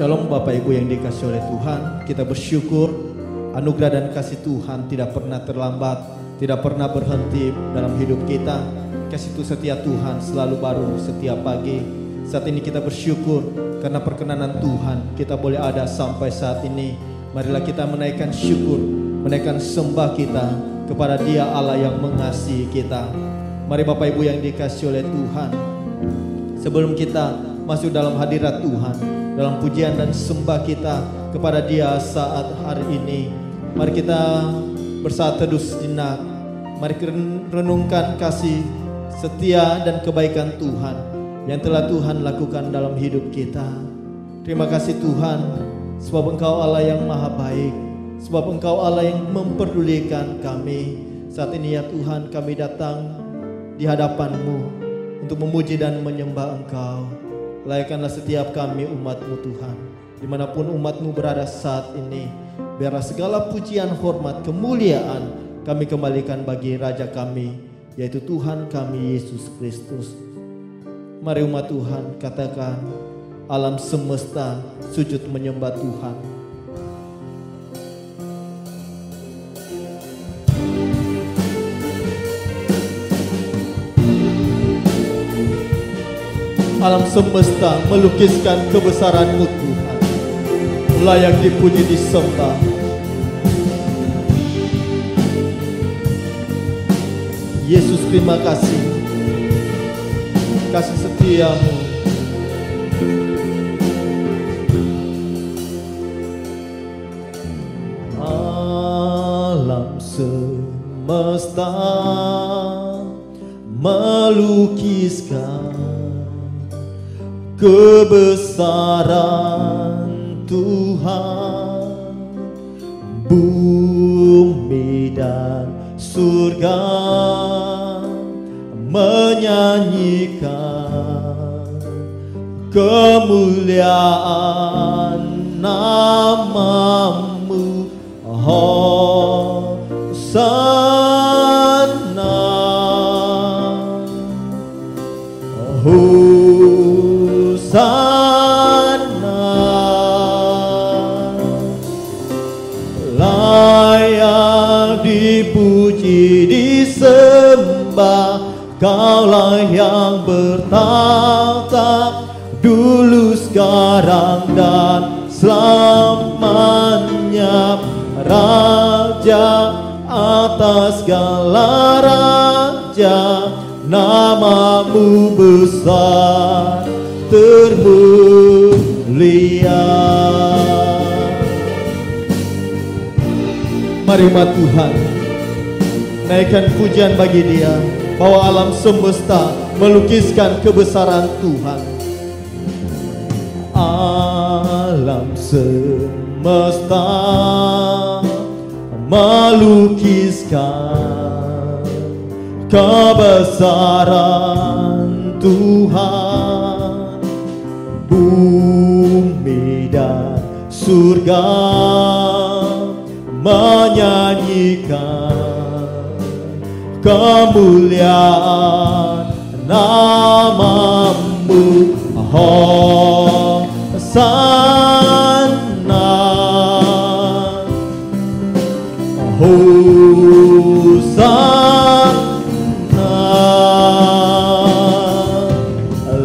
Shalom Bapak Ibu yang dikasihi oleh Tuhan. Kita bersyukur anugerah dan kasih Tuhan tidak pernah terlambat, tidak pernah berhenti dalam hidup kita. Kasih setia Tuhan selalu baru setiap pagi. Saat ini kita bersyukur karena perkenanan Tuhan kita boleh ada sampai saat ini. Marilah kita menaikkan syukur, menaikkan sembah kita kepada Dia Allah yang mengasihi kita. Mari Bapak Ibu yang dikasihi oleh Tuhan, sebelum kita masuk dalam hadirat Tuhan, dalam pujian dan sembah kita kepada Dia saat hari ini, mari kita bersatu teduh sejenak. Mari renungkan kasih setia dan kebaikan Tuhan yang telah Tuhan lakukan dalam hidup kita. Terima kasih Tuhan, sebab Engkau Allah yang maha baik, sebab Engkau Allah yang memperdulikan kami. Saat ini ya Tuhan, kami datang di hadapan-Mu untuk memuji dan menyembah Engkau. Layakkanlah setiap kami umat-Mu Tuhan, dimanapun umat-Mu berada saat ini. Biarlah segala pujian, hormat, kemuliaan kami kembalikan bagi Raja kami, yaitu Tuhan kami Yesus Kristus. Mari umat Tuhan katakan, alam semesta sujud menyembah Tuhan. Alam semesta melukiskan kebesaran-Mu Tuhan, layak dipuji disembah. Yesus, terima kasih, kasih setia-Mu. Alam semesta melukiskan kebesaran Tuhan, bumi dan surga menyanyikan kemuliaan nama-Mu. Hosana, Hosana, layak dipuji disembah. Kaulah yang bertahta dulu, sekarang dan selamanya, Raja atas segala raja. Nama-Mu besar termulia. Mari umat Tuhan naikkan pujian bagi Dia, bahwa alam semesta melukiskan kebesaran Tuhan. Alam semesta melukiskan kebesaran Tuhan, bumi dan surga menyanyikan kemuliaan nama-Mu. Hosana, Hosana,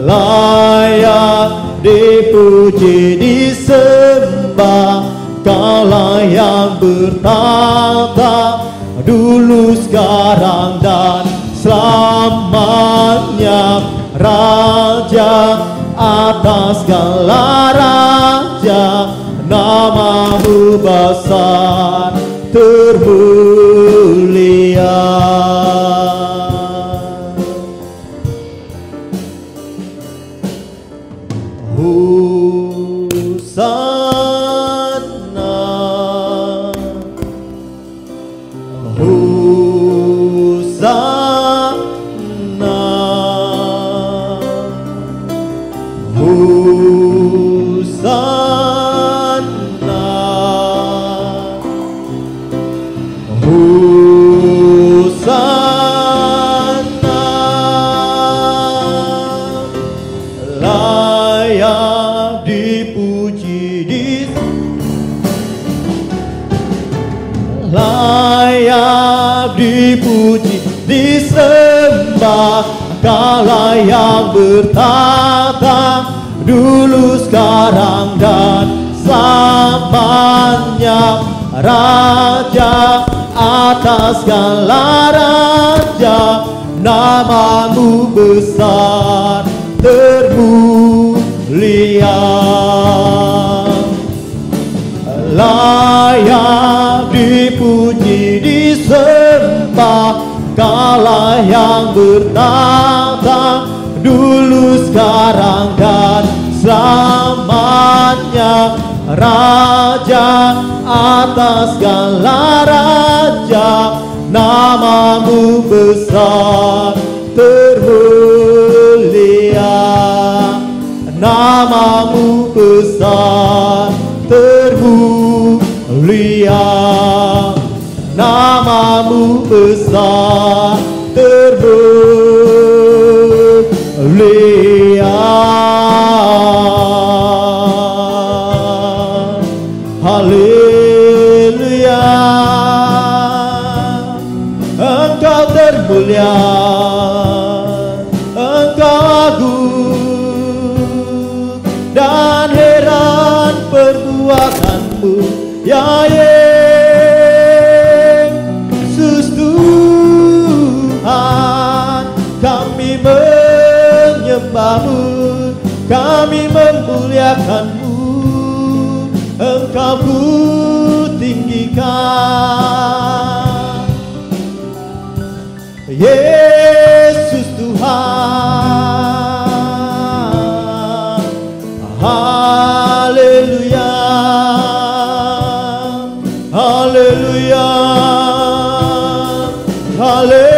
layak dipuji disembah. Kaulah yang bertahta dulu, sekarang dan selamanya, Raja atas segala raja. Nama-Mu besar termulia. Hosana, Hosana, Hosana, Hosana. disembah, Kaulah yang bertata dulu, sekarang dan selamanya, Raja atas segala raja. Namamu besar termulia, layak dipuji disembah, Kaulah yang bertata dulu, sekarang dan selamanya, Raja atas segala raja. Namamu besar termulia, namamu besar termulia, namamu besar termulia. Haleluya, Engkau termulia, Engkau agung, dan heran perbuatanmu, ya Yesus Tuhan. Kami menyembahmu, kami memuliakanmu, Engkau ku tinggikan, Yesus Tuhan. Haleluya, haleluya, haleluya.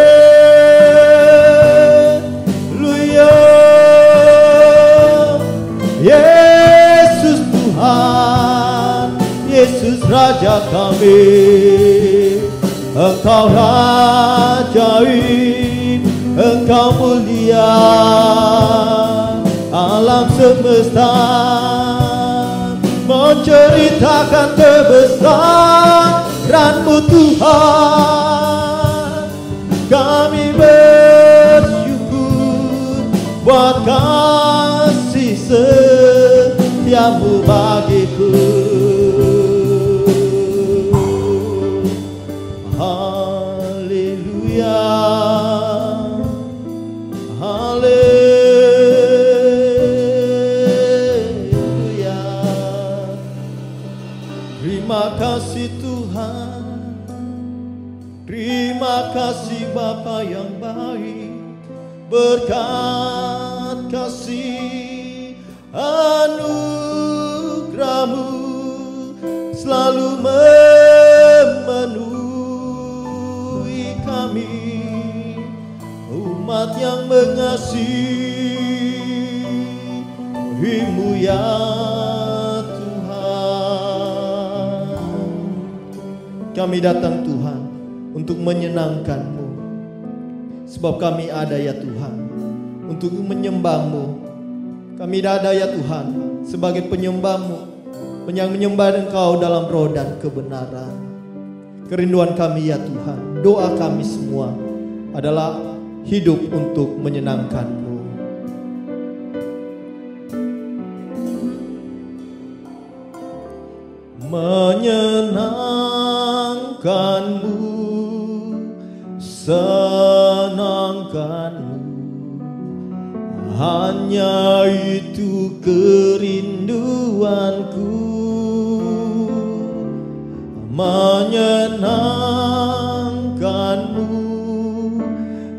Yesus Tuhan, Yesus Raja kami, Engkau ajaib, Engkau mulia, alam semesta menceritakan kebesaran-Mu Tuhan. Kami bersyukur buat kasih setia-Mu bagiku. Haleluya, haleluya. Terima kasih Tuhan, terima kasih Bapa yang baik, berkat kasih anugerah-Mu selalu memenuhi kami, umat yang mengasihi-Mu ya Tuhan. Kami datang Tuhan untuk menyenangkan-Mu, sebab kami ada ya Tuhan untuk menyembah-Mu. Kami ada ya Tuhan sebagai penyembah-Mu, yang menyembah Engkau dalam roh dan kebenaran. Kerinduan kami ya Tuhan, doa kami semua adalah hidup untuk menyenangkan-Mu. Menyenangkan-Mu, senangkan-Mu, hanya itu kerinduanku. Menyenangkan-Mu,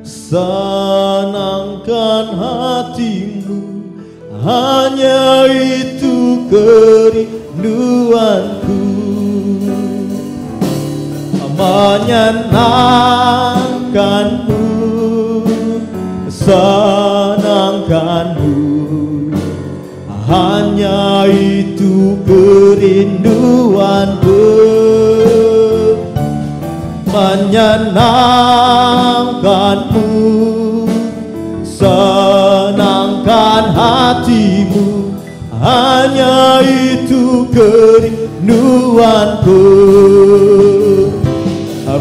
senangkan hati-Mu, hanya itu kerinduanku. Menyenangkan-Mu, senangkan-Mu, hanya itu kerinduanku. Menyenangkan-Mu, senangkan hati-Mu, hanya itu kerinduanku.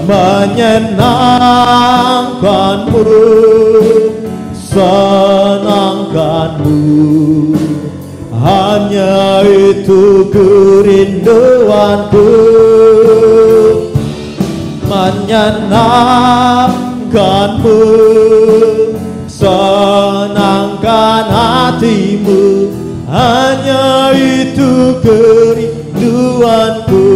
menyenangkanmu, senangkanmu. Hanya itu kerinduanku, menyenangkanmu, senangkan hatimu. Hanya itu kerinduanku,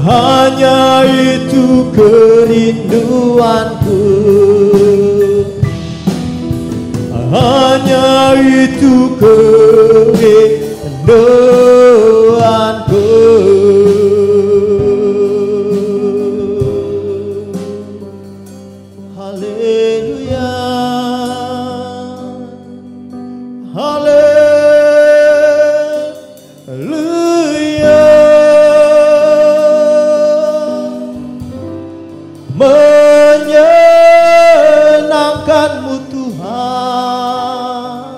hanya itu kerinduanku, hanya itu kerinduanku. Haleluya, haleluya. Menyenangkanmu Tuhan,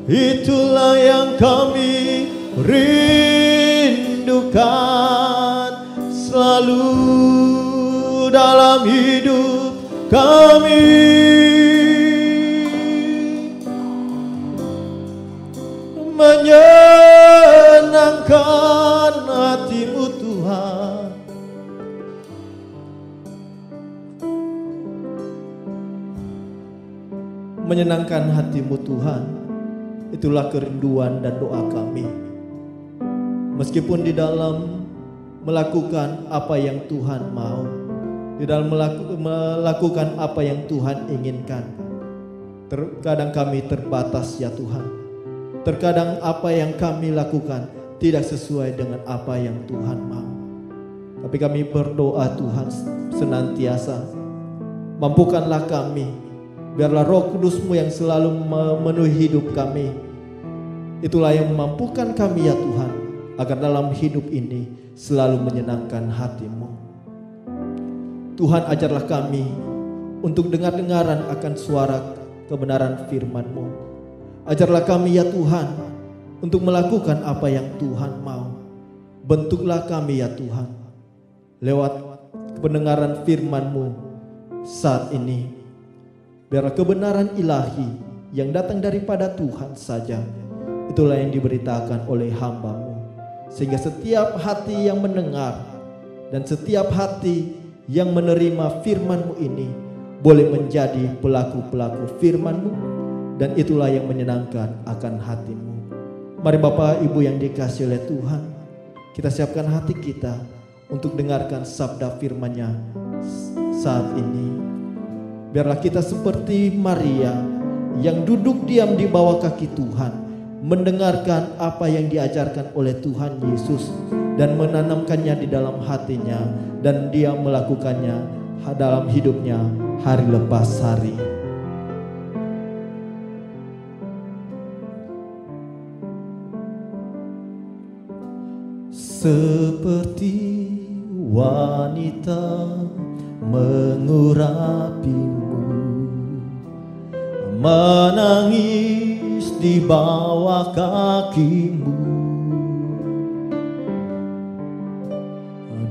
itulah yang kami rindukan selalu dalam hidup kami. Menyenangkan hatimu Tuhan, menyenangkan hatimu Tuhan, itulah kerinduan dan doa kami. Meskipun di dalam melakukan apa yang Tuhan mau, di dalam melakukan apa yang Tuhan inginkan, terkadang kami terbatas ya Tuhan. Terkadang apa yang kami lakukan tidak sesuai dengan apa yang Tuhan mau. Tapi kami berdoa Tuhan senantiasa, mampukanlah kami. Biarlah Roh Kudus-Mu yang selalu memenuhi hidup kami. Itulah yang memampukan kami ya Tuhan, agar dalam hidup ini selalu menyenangkan hati-Mu. Tuhan, ajarlah kami untuk dengar-dengaran akan suara kebenaran firman-Mu. Ajarlah kami ya Tuhan untuk melakukan apa yang Tuhan mau. Bentuklah kami ya Tuhan lewat pendengaran firman-Mu saat ini. Biarlah kebenaran ilahi yang datang daripada Tuhan saja, itulah yang diberitakan oleh hamba-Mu. Sehingga setiap hati yang mendengar dan setiap hati yang menerima firman-Mu ini boleh menjadi pelaku-pelaku firman-Mu, dan itulah yang menyenangkan akan hati-Mu. Mari Bapak Ibu yang dikasihi oleh Tuhan, kita siapkan hati kita untuk dengarkan sabda firman-Nya saat ini. Biarlah kita seperti Maria yang duduk diam di bawah kaki Tuhan, mendengarkan apa yang diajarkan oleh Tuhan Yesus dan menanamkannya di dalam hatinya, dan dia melakukannya dalam hidupnya hari lepas hari. Seperti wanita mengurapimu, menangis di bawah kakimu,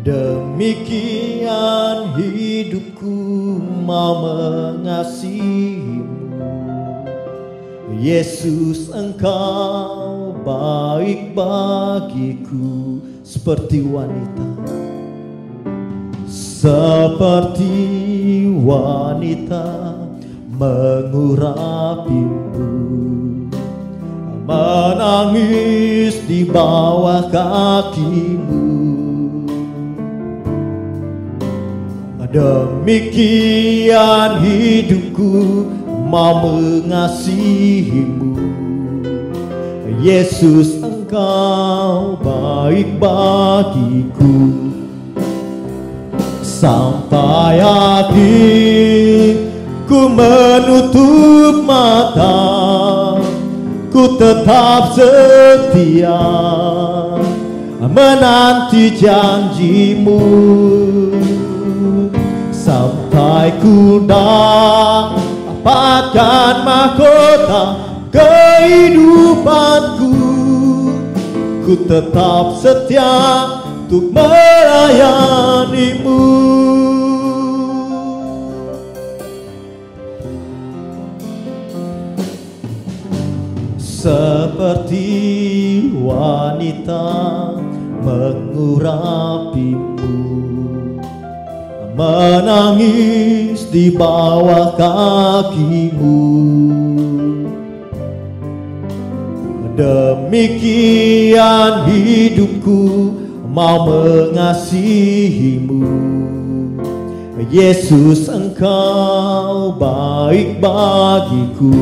demikian hidupku mau mengasihimu. Yesus, Engkau baik bagiku. Seperti wanita, seperti wanita mengurapimu, menangis di bawah kakimu, demikian hidupku mau mengasihimu. Yesus, Engkau baik bagiku. Sampai akhir ku menutup mata, ku tetap setia menanti janji-Mu. Sampai ku dapatkan mahkota kehidupanku, ku tetap setia untuk melayani-Mu. Seperti wanita mengurapi-Mu, menangis di bawah kaki-Mu. Demikian hidupku mau mengasihi-Mu. Yesus, Engkau baik bagiku.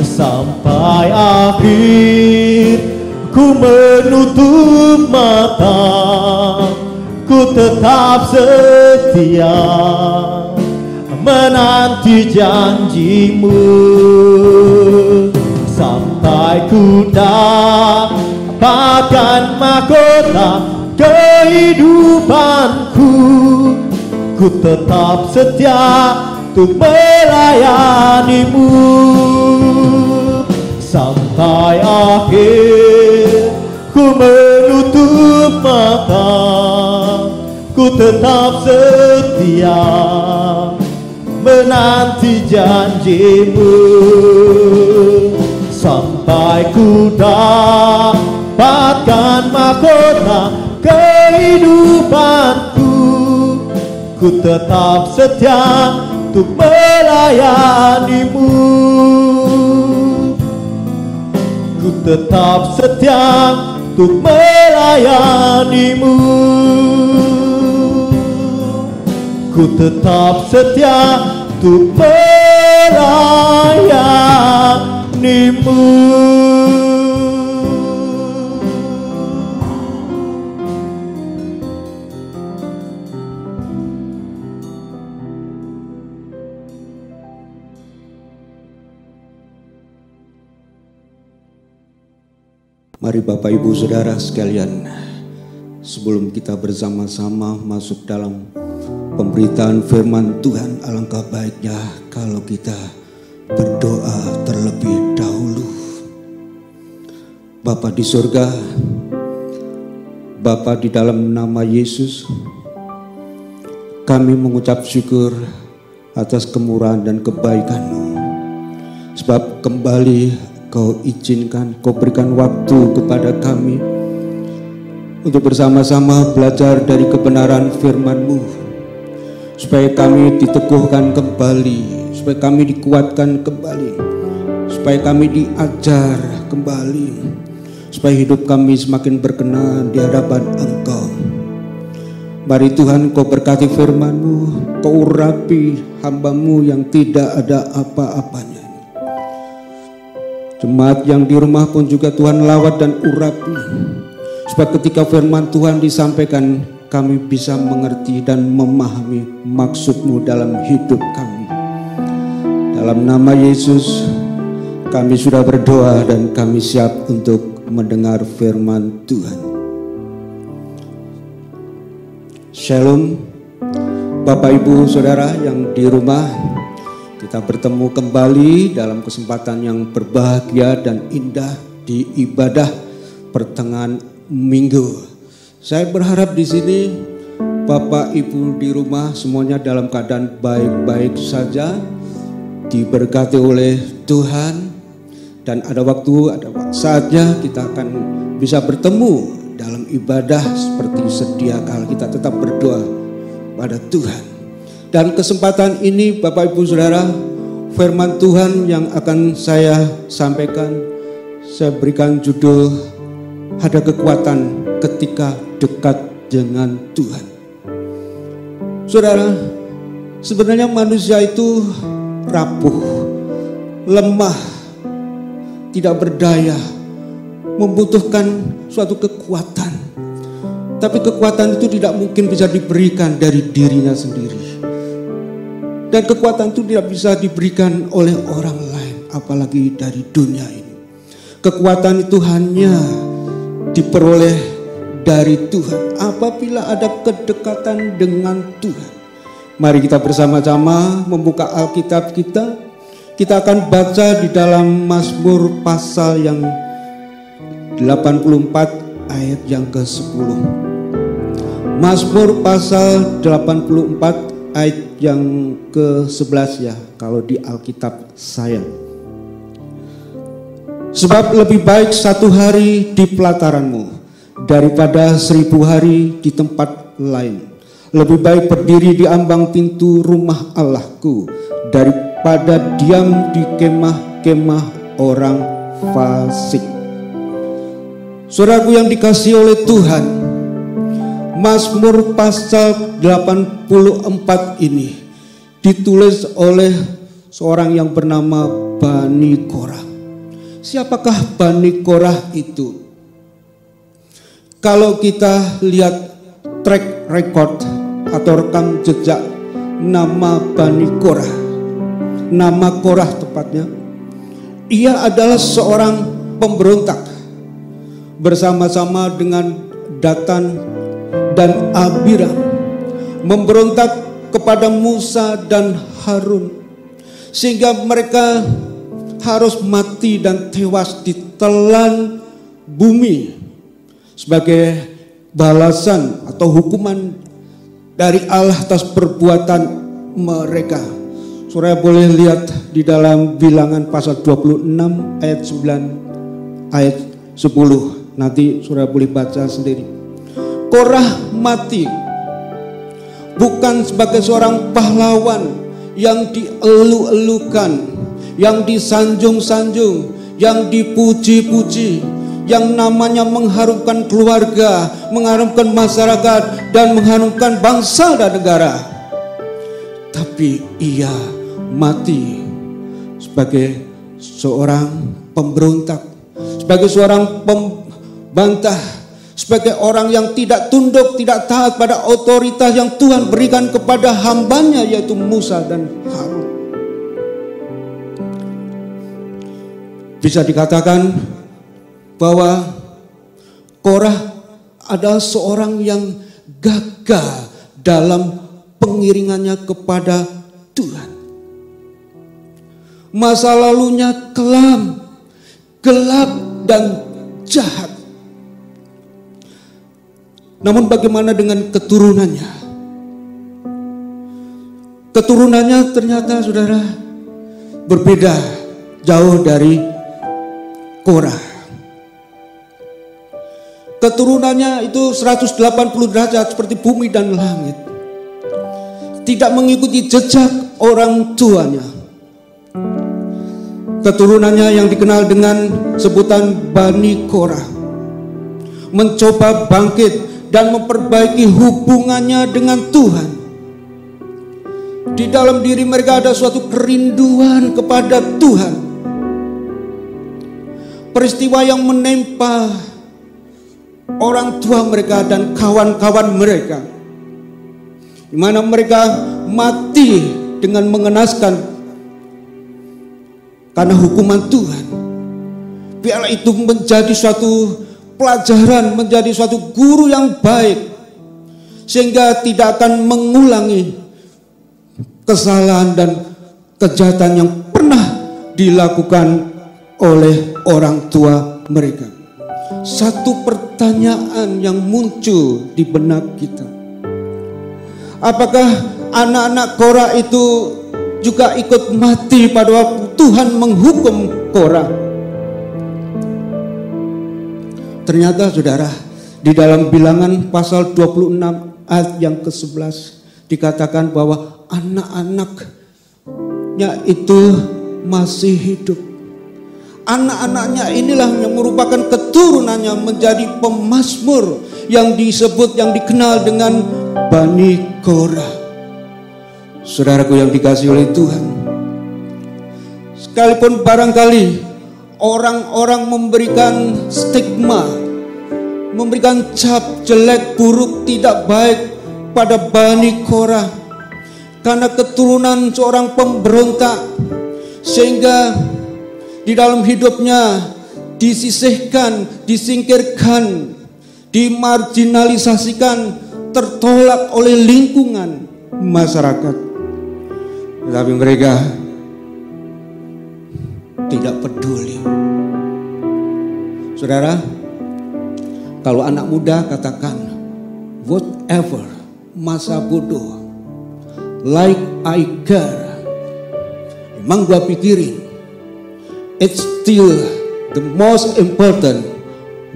Sampai akhir ku menutup mata, ku tetap setia menanti janji-Mu. Sampai ku dapatkan mahkota kehidupanku, ku tetap setia untuk melayani-Mu. Sampai akhir ku menutup mata, ku tetap setia menanti janji-Mu. Sampai ku dapatkan mahkota kehidupanku, ku tetap setia untuk melayani-Mu. Ku tetap setia untuk melayani-Mu. Ku tetap setia untuk melayani-Mu. Mari Bapak Ibu Saudara sekalian, sebelum kita bersama-sama masuk dalam pemberitaan firman Tuhan, alangkah baiknya kalau kita berdoa terlebih dahulu. Bapa di surga, Bapa di dalam nama Yesus, kami mengucap syukur atas kemurahan dan kebaikan-Mu. Sebab kembali Kau izinkan, Kau berikan waktu kepada kami untuk bersama-sama belajar dari kebenaran firman-Mu, supaya kami diteguhkan kembali, supaya kami dikuatkan kembali, supaya kami diajar kembali, supaya hidup kami semakin berkenan di hadapan Engkau. Mari Tuhan, Kau berkati firman-Mu, Kau urapi hamba-Mu yang tidak ada apa-apanya. Jemaat yang di rumah pun juga Tuhan lawat dan urapi, supaya ketika firman Tuhan disampaikan, kami bisa mengerti dan memahami maksud-Mu dalam hidup kami. Dalam nama Yesus kami sudah berdoa dan kami siap untuk mendengar firman Tuhan. Shalom Bapak Ibu Saudara yang di rumah, kita bertemu kembali dalam kesempatan yang berbahagia dan indah di ibadah pertengahan minggu. Saya berharap di sini Bapak Ibu di rumah semuanya dalam keadaan baik-baik saja, diberkati oleh Tuhan, dan ada saatnya kita akan bisa bertemu dalam ibadah seperti sedia kala. Kita tetap berdoa pada Tuhan. Dan kesempatan ini Bapak Ibu Saudara, firman Tuhan yang akan saya sampaikan, saya berikan judul Ada Kekuatan Ketika Dekat Dengan Tuhan. Saudara, sebenarnya manusia itu rapuh, lemah, tidak berdaya, membutuhkan suatu kekuatan. Tapi kekuatan itu tidak mungkin bisa diberikan dari dirinya sendiri. Dan kekuatan itu tidak bisa diberikan oleh orang lain, apalagi dari dunia ini. Kekuatan itu hanya diperoleh dari Tuhan apabila ada kedekatan dengan Tuhan. Mari kita bersama-sama membuka Alkitab kita. Kita akan baca di dalam Mazmur pasal yang 84 ayat yang ke-10. Mazmur pasal 84 ayat yang ke-11 ya, kalau di Alkitab saya. Sebab lebih baik 1 hari di pelataranmu daripada 1000 hari di tempat lain. Lebih baik berdiri di ambang pintu rumah Allahku daripada diam di kemah-kemah orang fasik. Saudaraku yang dikasihi oleh Tuhan, Mazmur pasal 84 ini ditulis oleh seorang yang bernama Bani Korah. Siapakah Bani Korah itu? Kalau kita lihat track record atau rekam jejak nama Bani Korah, nama Korah tepatnya, ia adalah seorang pemberontak bersama-sama dengan Datan dan Abiram, memberontak kepada Musa dan Harun, sehingga mereka harus mati dan tewas ditelan bumi sebagai balasan atau hukuman dari Allah atas perbuatan mereka. Saudara boleh lihat di dalam Bilangan pasal 26 ayat 9 ayat 10. Nanti saudara boleh baca sendiri. Korah mati bukan sebagai seorang pahlawan yang dielu-elukan, yang disanjung-sanjung, yang dipuji-puji, yang namanya mengharumkan keluarga, mengharumkan masyarakat, dan mengharumkan bangsa dan negara. Tapi ia mati sebagai seorang pemberontak, sebagai seorang pembantah, sebagai orang yang tidak tunduk, tidak taat pada otoritas yang Tuhan berikan kepada hambanya, yaitu Musa dan Harun. Bisa dikatakan bahwa Korah adalah seorang yang gagah dalam pengiringannya kepada Tuhan. Masa lalunya kelam, gelap dan jahat. Namun bagaimana dengan keturunannya? Keturunannya ternyata saudara berbeda jauh dari Korah. Keturunannya itu 180 derajat seperti bumi dan langit. Tidak mengikuti jejak orang tuanya. Keturunannya yang dikenal dengan sebutan Bani Korah mencoba bangkit dan memperbaiki hubungannya dengan Tuhan. Di dalam diri mereka ada suatu kerinduan kepada Tuhan. Peristiwa yang menimpa orang tua mereka dan kawan-kawan mereka, di mana mereka mati dengan mengenaskan karena hukuman Tuhan. Biarlah itu menjadi suatu pelajaran, menjadi suatu guru yang baik, sehingga tidak akan mengulangi kesalahan dan kejahatan yang pernah dilakukan oleh orang tua mereka. Satu pertanyaan yang muncul di benak kita, apakah anak-anak Korah itu juga ikut mati pada waktu Tuhan menghukum Korah? Ternyata saudara, di dalam Bilangan pasal 26 ayat yang ke-11 dikatakan bahwa anak-anaknya itu masih hidup. Anak-anaknya inilah yang merupakan keturunannya menjadi pemazmur yang disebut, yang dikenal dengan Bani Korah. Saudaraku yang dikasihi oleh Tuhan, sekalipun barangkali orang-orang memberikan stigma, memberikan cap jelek, buruk, tidak baik pada Bani Korah karena keturunan seorang pemberontak, sehingga di dalam hidupnya disisihkan, disingkirkan, dimarginalisasikan, tertolak oleh lingkungan masyarakat. Tetapi mereka tidak peduli. Saudara, Kalau anak muda katakan whatever, masa bodoh, like I care. Emang gua pikirin, it's still the most important.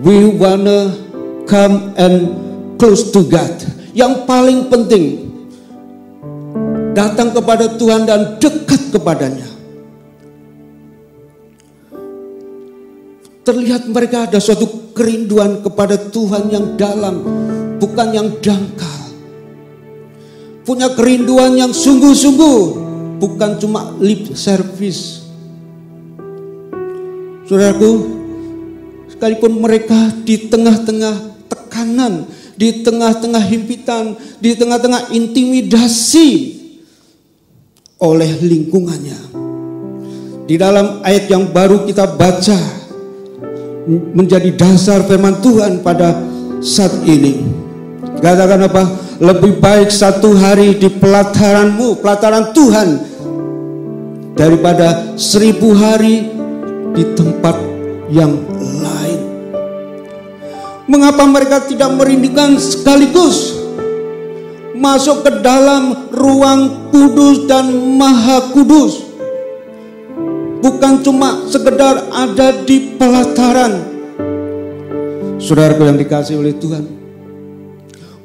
We wanna come and close to God. Yang paling penting, datang kepada Tuhan dan dekat kepadanya. Terlihat mereka ada suatu kerinduan kepada Tuhan yang dalam, bukan yang dangkal. Punya kerinduan yang sungguh-sungguh, bukan cuma lip service. Saudaraku, sekalipun mereka di tengah-tengah tekanan, di tengah-tengah himpitan, di tengah-tengah intimidasi oleh lingkungannya. Di dalam ayat yang baru kita baca, menjadi dasar firman Tuhan pada saat ini. Katakan apa? Lebih baik 1 hari di pelataranmu, pelataran Tuhan, daripada 1000 hari di tempat yang lain. Mengapa mereka tidak merindukan sekaligus masuk ke dalam ruang kudus dan maha kudus? Bukan cuma sekedar ada di pelataran. Saudaraku yang dikasihi oleh Tuhan,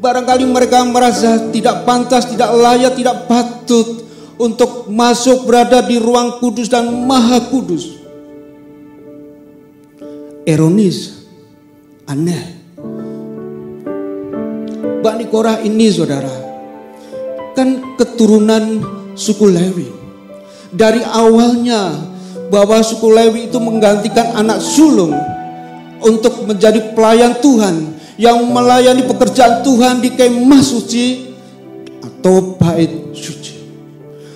barangkali mereka merasa tidak pantas, tidak layak, tidak patut untuk masuk berada di ruang kudus dan maha kudus. Ironis, aneh. Bani Korah ini, saudara, kan keturunan suku Lewi. Dari awalnya bahwa suku Lewi itu menggantikan anak sulung untuk menjadi pelayan Tuhan, yang melayani pekerjaan Tuhan di kemah suci atau bait suci.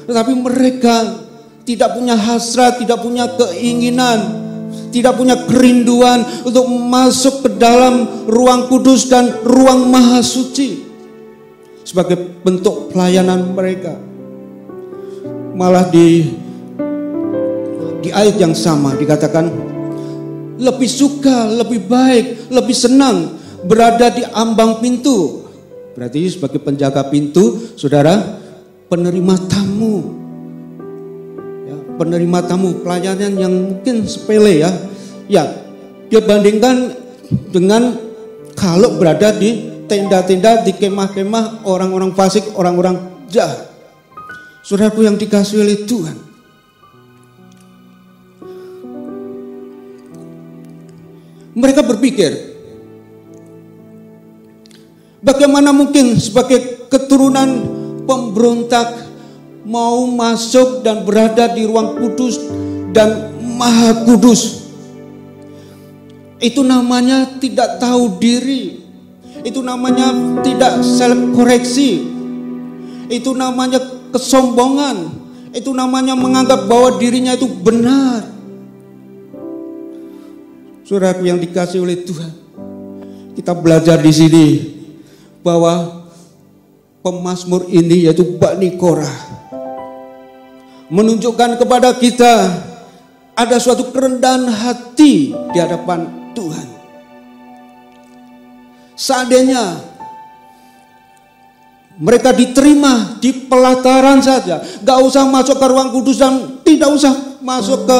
Tetapi mereka tidak punya hasrat, tidak punya keinginan, tidak punya kerinduan untuk masuk ke dalam ruang kudus dan ruang maha suci sebagai bentuk pelayanan mereka. Malah di ayat yang sama dikatakan lebih suka, lebih baik, lebih senang berada di ambang pintu. Berarti sebagai penjaga pintu, saudara, penerima tamu. Ya, penerima tamu, pelayanan yang mungkin sepele ya. Ya, dibandingkan dengan kalau berada di tenda-tenda, di kemah-kemah orang-orang fasik, orang-orang jahat. Saudaraku yang dikasihi oleh Tuhan, mereka berpikir, bagaimana mungkin sebagai keturunan pemberontak mau masuk dan berada di ruang kudus dan maha kudus. Itu namanya tidak tahu diri. Itu namanya tidak self koreksi. Itu namanya kesombongan. Itu namanya menganggap bahwa dirinya itu benar. Saudara yang dikasihi oleh Tuhan, kita belajar di sini bahwa pemazmur ini yaitu Bani Korah menunjukkan kepada kita ada suatu kerendahan hati di hadapan Tuhan. Seandainya mereka diterima di pelataran saja, gak usah masuk ke ruang kudus dan tidak usah masuk ke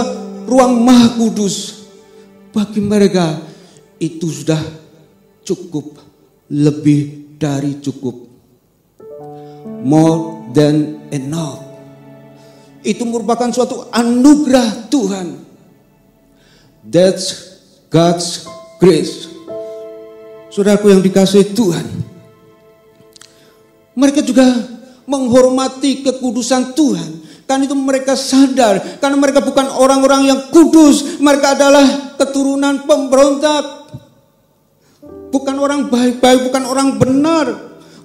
ruang maha kudus, bagi mereka itu sudah cukup, lebih dari cukup, more than enough. Itu merupakan suatu anugerah Tuhan. That's God's grace. Saudaraku yang dikasihi Tuhan, mereka juga menghormati kekudusan Tuhan. Kan itu mereka sadar, karena mereka bukan orang-orang yang kudus, mereka adalah keturunan pemberontak. Bukan orang baik-baik, bukan orang benar,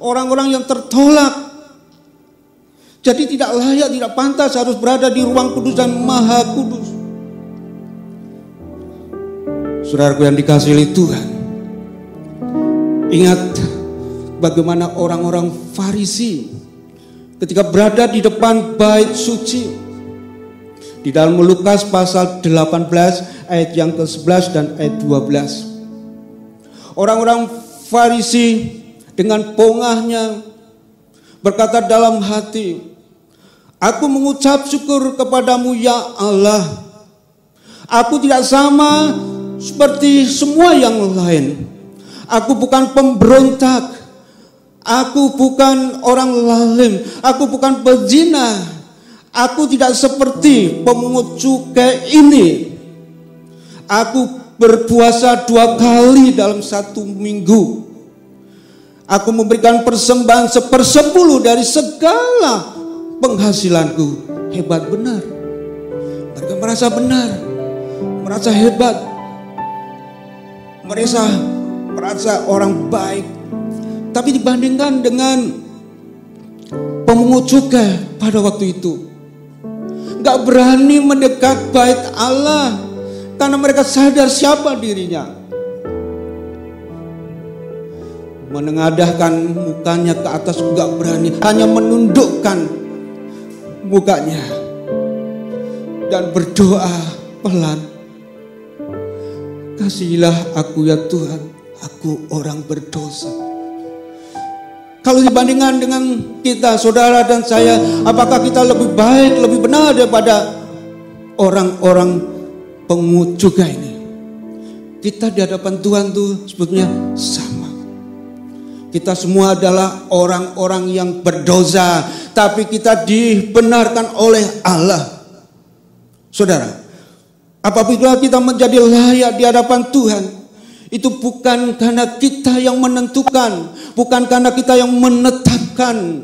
orang-orang yang tertolak. Jadi tidak layak, tidak pantas harus berada di ruang kudus dan maha kudus. Saudaraku yang dikasihi oleh Tuhan, ingat bagaimana orang-orang Farisi ketika berada di depan bait suci. Di dalam Lukas pasal 18 ayat yang ke-11 dan ayat 12. Orang-orang Farisi dengan pongahnya berkata dalam hati, aku mengucap syukur kepadamu ya Allah. Aku tidak sama seperti semua yang lain. Aku bukan pemberontak. Aku bukan orang zalim. Aku bukan pezina. Aku tidak seperti pemungut cukai ini. Aku berpuasa 2 kali dalam 1 minggu. Aku memberikan persembahan 1/10 dari segala penghasilanku. Hebat benar. Mereka merasa benar, merasa hebat, merasa orang baik. Tapi dibandingkan dengan pemungut cukai pada waktu itu, gak berani mendekat bait Allah karena mereka sadar siapa dirinya. Menengadahkan mukanya ke atas gak berani, hanya menundukkan mukanya dan berdoa pelan. Kasihilah aku ya Tuhan, aku orang berdosa. Kalau dibandingkan dengan kita, saudara dan saya, apakah kita lebih baik, lebih benar daripada orang-orang pemungut cukai ini? Kita di hadapan Tuhan tuh sebetulnya sama. Kita semua adalah orang-orang yang berdosa, tapi kita dibenarkan oleh Allah. Saudara, apabila kita menjadi layak di hadapan Tuhan, itu bukan karena kita yang menentukan, bukan karena kita yang menetapkan,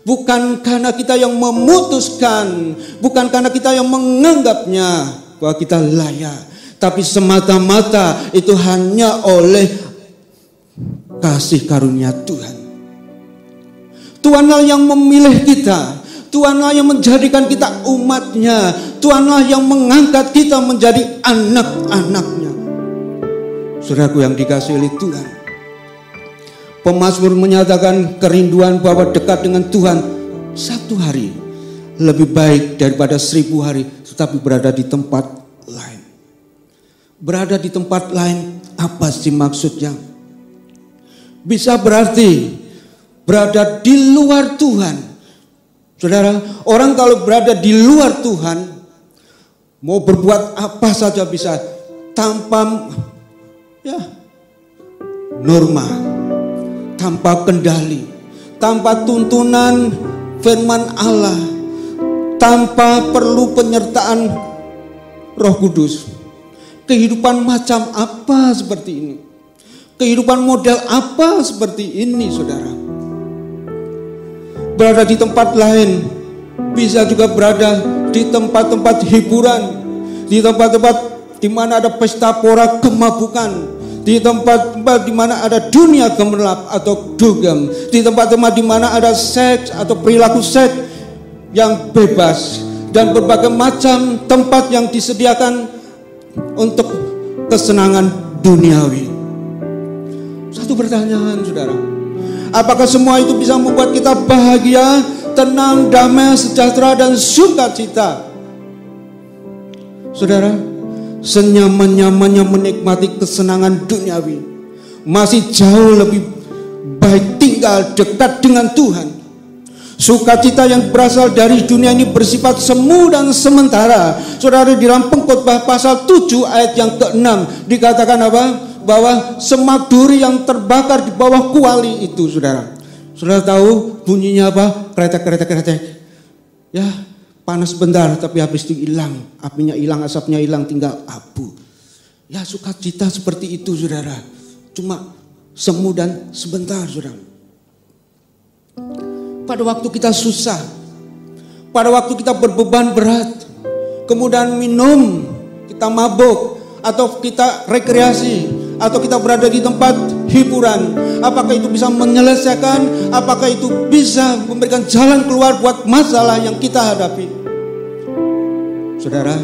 bukan karena kita yang memutuskan, bukan karena kita yang menganggapnya bahwa kita layak, tapi semata-mata itu hanya oleh kasih karunia Tuhan. Tuhanlah yang memilih kita, Tuhanlah yang menjadikan kita umatnya, Tuhanlah yang mengangkat kita menjadi anak-anaknya. Saudaraku yang dikasihi oleh Tuhan, pemazmur menyatakan kerinduan bahwa dekat dengan Tuhan 1 hari lebih baik daripada 1000 hari, tetapi berada di tempat lain. Berada di tempat lain, apa sih maksudnya? Bisa berarti berada di luar Tuhan. Saudara, orang kalau berada di luar Tuhan, mau berbuat apa saja bisa tanpa norma, tanpa kendali, tanpa tuntunan firman Allah, tanpa perlu penyertaan Roh Kudus. Kehidupan macam apa seperti ini? Kehidupan model apa seperti ini, saudara? Berada di tempat lain, bisa juga berada di tempat-tempat hiburan, di tempat-tempat di mana ada pesta pora kemabukan, di tempat-tempat di mana ada dunia gemerlap atau dugem, di tempat-tempat di mana ada seks atau perilaku seks yang bebas, dan berbagai macam tempat yang disediakan untuk kesenangan duniawi. Satu pertanyaan, saudara, apakah semua itu bisa membuat kita bahagia, tenang, damai, sejahtera, dan sukacita? Saudara, senyaman-nyamannya menikmati kesenangan duniawi, masih jauh lebih baik tinggal dekat dengan Tuhan. Sukacita yang berasal dari dunia ini bersifat semu dan sementara. Saudara, di dalam Pengkhotbah pasal 7 ayat yang ke-6 dikatakan apa? Bahwa semak duri yang terbakar di bawah kuali itu, saudara. Saudara tahu bunyinya apa? Kretek. Ya, panas bentar tapi habis itu hilang. Apinya hilang, asapnya hilang, tinggal abu. Ya, sukacita seperti itu, saudara. Cuma semu dan sebentar, saudara. Pada waktu kita susah, pada waktu kita berbeban berat, kemudian minum, kita mabuk, atau kita rekreasi, atau kita berada di tempat hiburan, apakah itu bisa menyelesaikan, apakah itu bisa memberikan jalan keluar buat masalah yang kita hadapi? Saudara,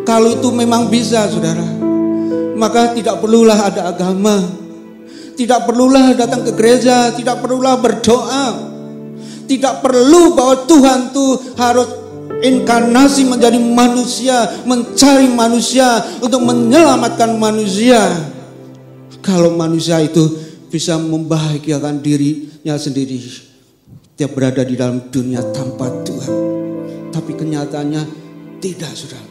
kalau itu memang bisa, saudara, maka tidak perlulah ada agama, tidak perlulah datang ke gereja, tidak perlulah berdoa, tidak perlu bahwa Tuhan tuh harus inkarnasi menjadi manusia, mencari manusia untuk menyelamatkan manusia. kalau manusia itu bisa membahagiakan dirinya sendiri dia berada di dalam dunia tanpa Tuhan. Tapi kenyataannya tidak, saudara.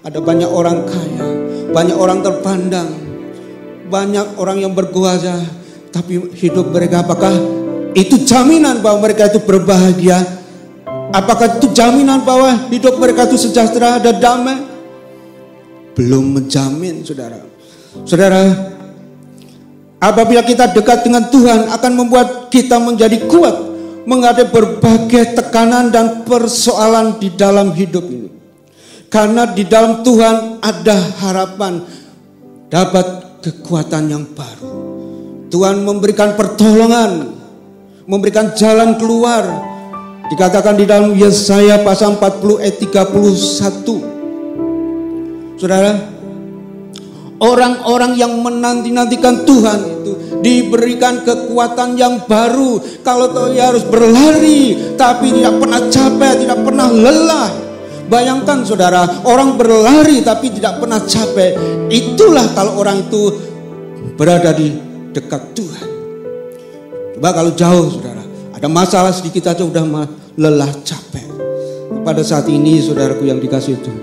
Ada banyak orang kaya, banyak orang terpandang, banyak orang yang berkuasa, tapi hidup mereka apakah itu jaminan bahwa mereka itu berbahagia? Apakah itu jaminan bahwa hidup mereka itu sejahtera dan damai? Belum menjamin, saudara. Saudara, apabila kita dekat dengan Tuhan akan membuat kita menjadi kuat menghadapi berbagai tekanan dan persoalan di dalam hidup ini. Karena di dalam Tuhan ada harapan dapat kekuatan yang baru. Tuhan memberikan pertolongan, memberikan jalan keluar. Dikatakan di dalam Yesaya pasal 40 ayat 31. Saudara, orang-orang yang menanti-nantikan Tuhan itu diberikan kekuatan yang baru. Kalau dia harus berlari tapi tidak pernah capek, tidak pernah lelah. Bayangkan saudara, orang berlari tapi tidak pernah capek. Itulah kalau orang itu berada di dekat Tuhan. Coba kalau jauh saudara, ada masalah sedikit aja udah lelah, capek. Pada saat ini saudaraku yang dikasih itu,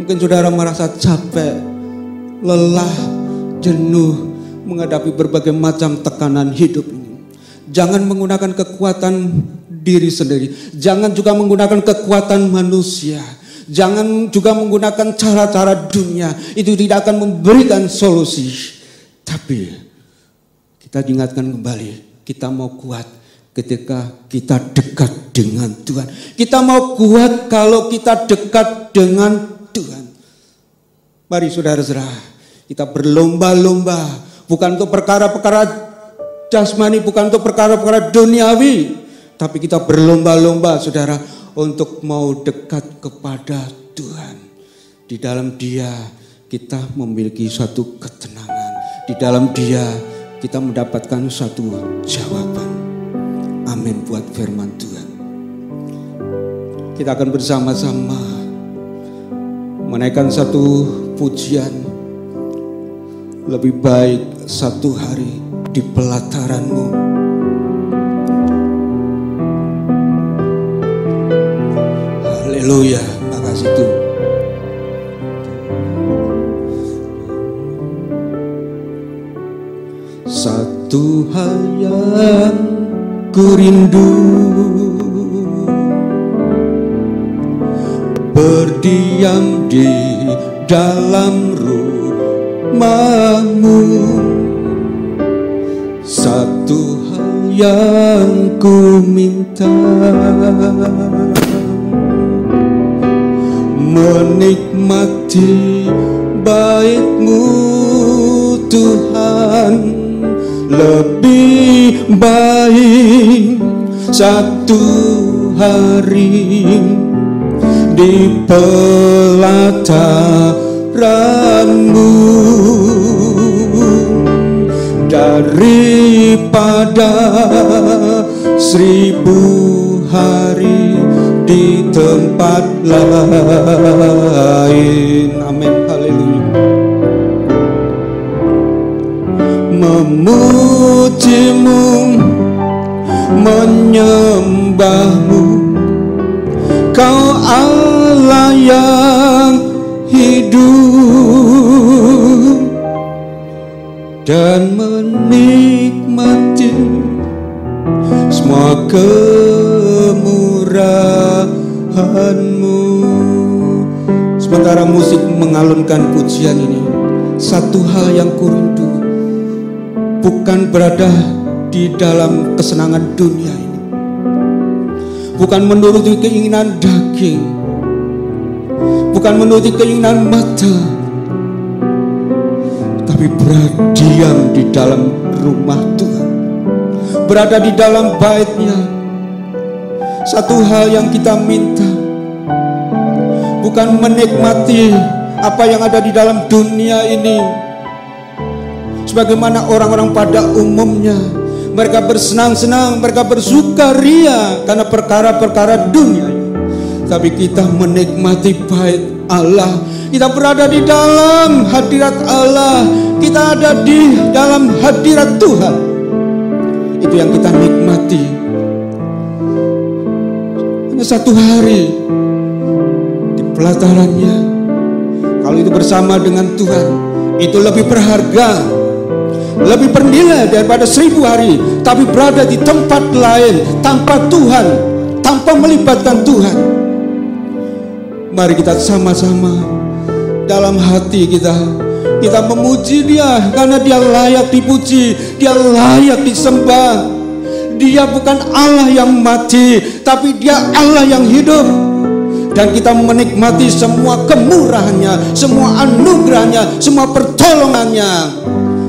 mungkin saudara merasa capek, lelah, jenuh menghadapi berbagai macam tekanan hidup ini. Jangan menggunakan kekuatan diri sendiri. Jangan juga menggunakan kekuatan manusia. Jangan juga menggunakan cara-cara dunia. Itu tidak akan memberikan solusi. Tapi kita diingatkan kembali, kita mau kuat ketika kita dekat dengan Tuhan. Kita mau kuat kalau kita dekat dengan Tuhan. Mari saudara-saudara, kita berlomba-lomba, bukan untuk perkara-perkara jasmani, bukan untuk perkara-perkara duniawi, tapi kita berlomba-lomba saudara untuk mau dekat kepada Tuhan. Di dalam Dia kita memiliki suatu ketenangan. Di dalam Dia kita mendapatkan suatu jawaban. Amin buat firman Tuhan. Kita akan bersama-sama menaikkan satu pujian. Lebih baik satu hari di pelataranmu. Haleluya, makasih Tuhan. Satu hal yang ku rindu, berdiam di dalam rumahmu. Satu hal yang ku minta, menikmati baik-Mu Tuhan. Lebih baik satu hari di pelataran-Mu daripada 1000 hari di tempat lain. Amin, haleluya. Memuji-Mu, menyembah-Mu, Kau Allah yang hidup, dan menikmati semua kemurahan-Mu. Sementara musik mengalunkan pujian ini, satu hal yang ku rindu, bukan berada di dalam kesenangan dunia ini, bukan menuruti keinginan daging, bukan menuruti keinginan mata, tapi berdiam di dalam rumah Tuhan, berada di dalam bait-Nya. Satu hal yang kita minta, bukan menikmati apa yang ada di dalam dunia ini sebagaimana orang-orang pada umumnya. Mereka bersenang-senang, mereka bersukaria karena perkara-perkara dunia ini. Tapi kita menikmati bait Allah. Kita berada di dalam hadirat Allah. Kita ada di dalam hadirat Tuhan. Itu yang kita nikmati. Hanya satu hari di pelatarannya. Kalau itu bersama dengan Tuhan, itu lebih berharga, lebih bernilai daripada 1000 hari. Tapi berada di tempat lain tanpa Tuhan, tanpa melibatkan Tuhan. Mari kita sama-sama dalam hati kita memuji Dia, karena Dia layak dipuji, Dia layak disembah. Dia bukan Allah yang mati, tapi Dia Allah yang hidup. Dan kita menikmati semua kemurahannya, semua anugerahnya, semua pertolongannya.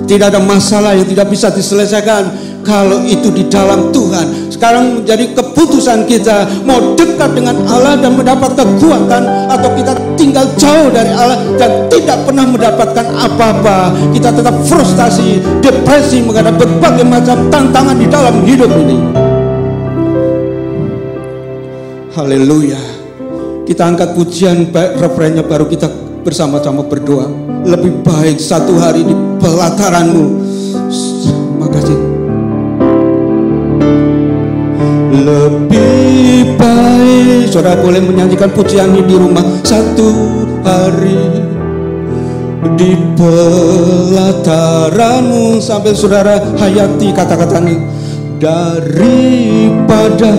Tidak ada masalah yang tidak bisa diselesaikan kalau itu di dalam Tuhan. Sekarang menjadi keputusan kita, mau dekat dengan Allah dan mendapat kekuatan, atau kita tinggal jauh dari Allah dan tidak pernah mendapatkan apa-apa. Kita tetap frustasi, depresi menghadapi berbagai macam tantangan di dalam hidup ini. Haleluya. Kita angkat pujian, refrennya, baru kita bersama-sama berdoa. Lebih baik satu hari di pelataranmu. Makasih. Lebih baik, saudara boleh menyanyikan pujian ini di rumah. Satu hari di pelataranmu, sambil saudara hayati kata-katanya. Daripada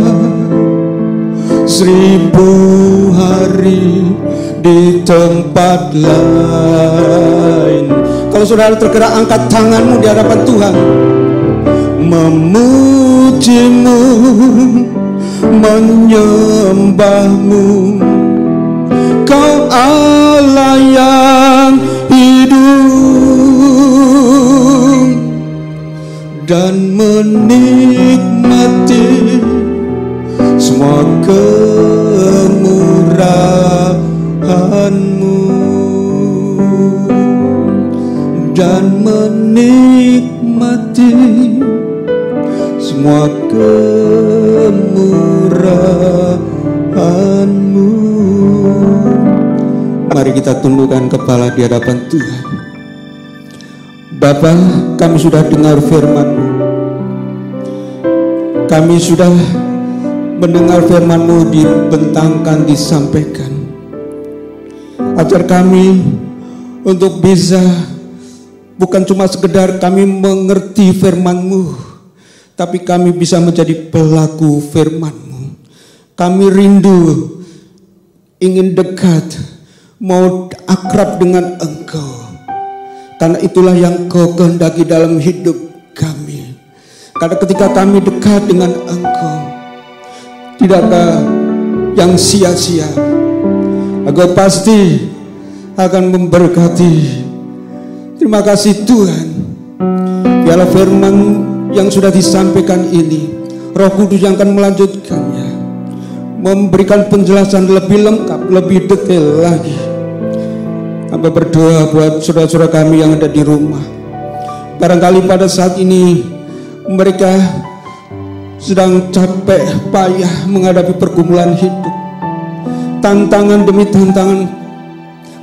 1000 hari di tempat lain. Kalau saudara tergerak, angkat tanganmu di hadapan Tuhan, memujimu, menyembahmu. Kau Allah yang hidup dan menikmati semua kemurahan-Mu, dan menikmati semua kemurahan-Mu. Mari kita tundukkan kepala di hadapan Tuhan. Bapa, kami sudah dengar firman-Mu. Kami sudah mendengar firman-Mu dibentangkan, disampaikan. Ajar kami untuk bisa bukan cuma sekedar kami mengerti firman-Mu, tapi kami bisa menjadi pelaku firman-Mu. Kami rindu, ingin dekat, mau akrab dengan Engkau, karena itulah yang Kau kehendaki dalam hidup kami. Karena ketika kami dekat dengan Engkau, tidak ada yang sia-sia. Engkau pasti akan memberkati. Terima kasih Tuhan. Biarlah firman yang sudah disampaikan ini, Roh Kudus yang akan melanjutkannya, memberikan penjelasan lebih lengkap, lebih detail lagi. Hamba berdoa buat saudara-saudara kami yang ada di rumah. Barangkali pada saat ini mereka sedang capek payah menghadapi pergumulan hidup, tantangan demi tantangan,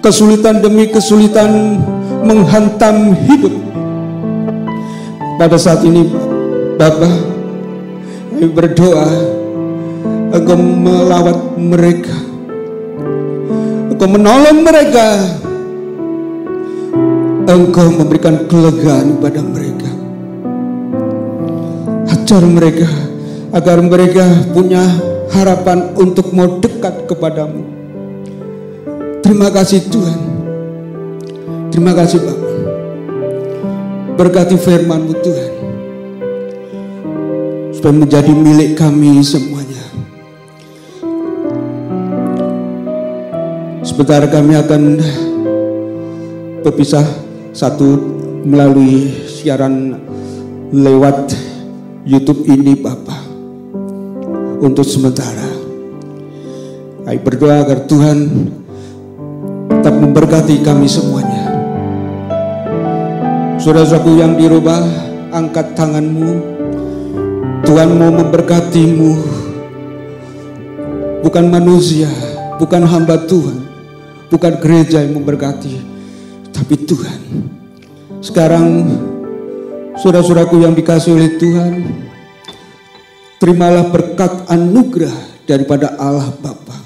kesulitan demi kesulitan menghantam hidup. Pada saat ini Bapa, kami berdoa Engkau melawat mereka, Engkau menolong mereka, Engkau memberikan kelegaan kepada mereka. Ajar mereka agar mereka punya harapan untuk mau dekat kepadamu. Terima kasih Tuhan. Terima kasih Bapa. Berkati firman-Mu Tuhan, supaya menjadi milik kami semuanya. Sebentar kami akan berpisah satu melalui siaran lewat YouTube ini Bapa. Untuk sementara kami berdoa agar Tuhan tetap memberkati kami semuanya. Saudara-saudaraku yang di rumah, angkat tanganmu. Tuhan mau memberkatimu. Bukan manusia, bukan hamba Tuhan, bukan gereja yang memberkati, tapi Tuhan. Sekarang saudara-saudaraku yang dikasihi oleh Tuhan, terimalah berkat anugerah daripada Allah Bapa,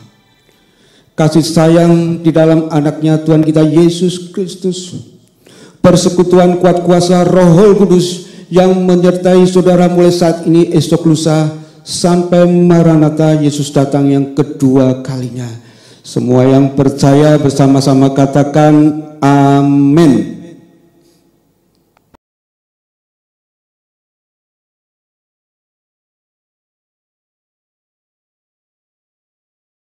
kasih sayang di dalam anaknya Tuhan kita Yesus Kristus, persekutuan kuat kuasa Roh Kudus yang menyertai saudara mulai saat ini, esok lusa, sampai Maranatha Yesus datang yang kedua kalinya. Semua yang percaya bersama-sama katakan amin.